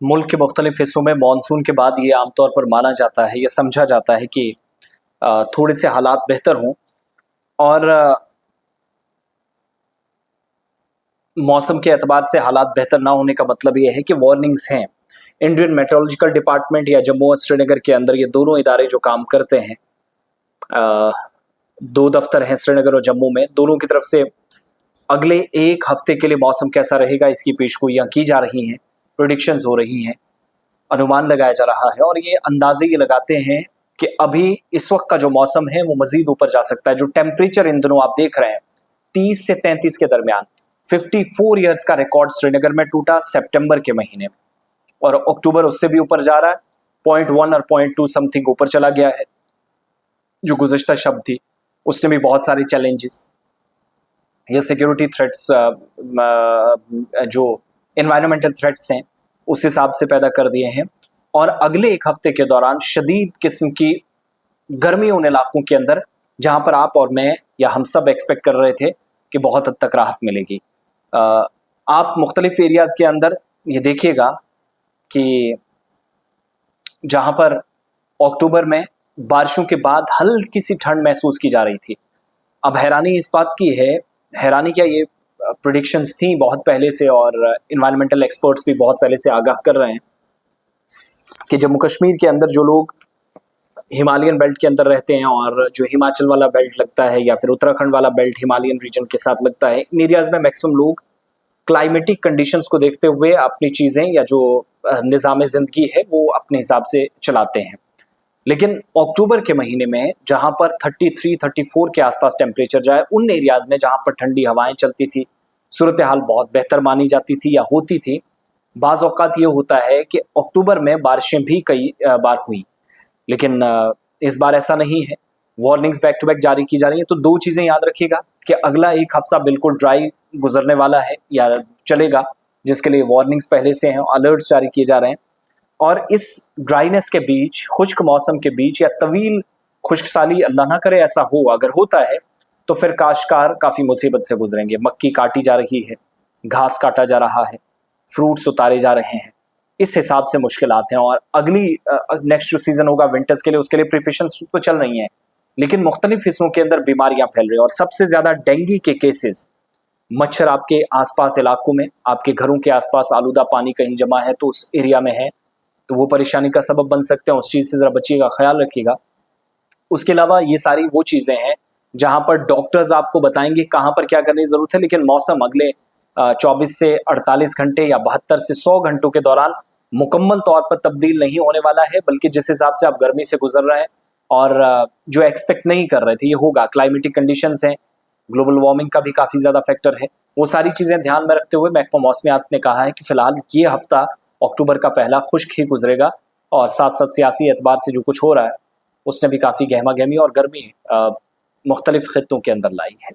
मुल्क के मुख्तलिफ हिस्सों में मानसून के बाद ये आमतौर पर माना जाता है, ये समझा जाता है कि थोड़े से हालात बेहतर हों और मौसम के एतबार से हालात बेहतर ना होने का मतलब ये है कि वार्निंग्स हैं। इंडियन मेट्रोलॉजिकल डिपार्टमेंट या जम्मू और श्रीनगर के अंदर ये दोनों इदारे जो काम करते हैं, दो दफ्तर हैं श्रीनगर और जम्मू में, दोनों की तरफ से अगले एक हफ्ते के लिए मौसम कैसा रहेगा इसकी पेशगोइयाँ की जा रही हैं, प्रोडिक्शंस हो रही हैं, अनुमान लगाया जा रहा है और ये अंदाजे ये लगाते हैं कि अभी इस वक्त का जो मौसम है वो मजीद ऊपर जा सकता है। जो टेम्परेचर इन दिनों आप देख रहे हैं 30 से 33 के दरमियान, 54 ईयर्स का रिकॉर्ड श्रीनगर में टूटा सितंबर के महीने में, और अक्टूबर उससे भी ऊपर जा रहा है, 0.1 और 0.2 समथिंग ऊपर चला गया है। जो गुज़श्ता शब थी उसने भी बहुत सारे चैलेंजेस या सिक्योरिटी थ्रेट्स, जो एनवायरमेंटल थ्रेट्स हैं उस हिसाब से पैदा कर दिए हैं। और अगले एक हफ्ते के दौरान शदीद किस्म की गर्मी उन इलाकों के अंदर जहां पर आप और मैं या हम सब एक्सपेक्ट कर रहे थे कि बहुत हद तक राहत मिलेगी। आप मुख्तलिफ एरियाज़ के अंदर ये देखिएगा कि जहां पर अक्टूबर में बारिशों के बाद हल्की सी ठंड महसूस की जा रही थी, अब हैरानी इस बात की है, हैरानी क्या, ये प्रेडिक्शंस थी बहुत पहले से और इन्वायरमेंटल एक्सपर्ट्स भी बहुत पहले से आगाह कर रहे हैं कि जम्मू कश्मीर के अंदर जो लोग हिमालयन बेल्ट के अंदर रहते हैं और जो हिमाचल वाला बेल्ट लगता है या फिर उत्तराखंड वाला बेल्ट हिमालयन रीजन के साथ लगता है, इन एरियाज़ में मैक्सिमम लोग क्लाइमेटिक कंडीशंस को देखते हुए अपनी चीज़ें या जो निज़ाम ज़िंदगी है वो अपने हिसाब से चलाते हैं। लेकिन अक्टूबर के महीने में जहां पर 33-34 के आसपास टेम्परेचर जाए, उन एरियाज़ में जहां पर ठंडी हवाएं चलती थी, सूरत हाल बहुत बेहतर मानी जाती थी या होती थी। बाज़ औक़ात ये होता है कि अक्टूबर में बारिशें भी कई बार हुई, लेकिन इस बार ऐसा नहीं है। वार्निंग्स बैक टू बैक जारी की जा रही हैं। तो दो चीज़ें याद रखिएगा कि अगला एक हफ्ता बिल्कुल ड्राई गुजरने वाला है या चलेगा, जिसके लिए वार्निंग्स पहले से हैं, अलर्ट्स जारी किए जा रहे हैं। और इस ड्राइनेस के बीच, खुश्क मौसम के बीच या तवील खुश्क साली, अल्लाह ना करे ऐसा हो, अगर होता है तो फिर काश्तकार काफ़ी मुसीबत से गुजरेंगे। मक्की काटी जा रही है, घास काटा जा रहा है, फ्रूट्स उतारे जा रहे हैं, इस हिसाब से मुश्किलात हैं। और अगली नेक्स्ट जो सीज़न होगा विंटर्स के लिए, उसके लिए प्रिपरेशंस तो चल रही हैं, लेकिन मुख्तलिफ हिस्सों के अंदर बीमारियां फैल रही हैं। और सबसे ज़्यादा डेंगू के केसेस, मच्छर आपके आसपास इलाकों में, आपके घरों के आसपास आलूदा पानी कहीं जमा है तो उस एरिया में है, तो वो परेशानी का सबब बन सकते हैं। उस चीज़ से ज़रा बचिएगा, ख्याल रखिएगा। उसके अलावा ये सारी वो चीज़ें हैं जहाँ पर डॉक्टर्स आपको बताएंगे कहाँ पर क्या करने की ज़रूरत है, लेकिन मौसम अगले 24 से 48 घंटे या 72 से 100 घंटों के दौरान मुकम्मल तौर पर तब्दील नहीं होने वाला है, बल्कि जिस हिसाब से आप गर्मी से गुजर रहे हैं और जो एक्सपेक्ट नहीं कर रहे थे ये होगा। क्लाइमेटिक कंडीशंस हैं, ग्लोबल वार्मिंग का भी काफ़ी ज़्यादा फैक्टर है। वो सारी चीज़ें ध्यान में रखते हुए महकमा मौसमियात ने कहा है कि फ़िलहाल ये हफ्ता अक्टूबर का पहला खुश्क ही गुजरेगा, और साथ साथ सियासी एतबार से जो कुछ हो रहा है उसने भी काफ़ी गहमा गहमी और गर्मी मुख्तलिफ खित्तों के अंदर लाई है।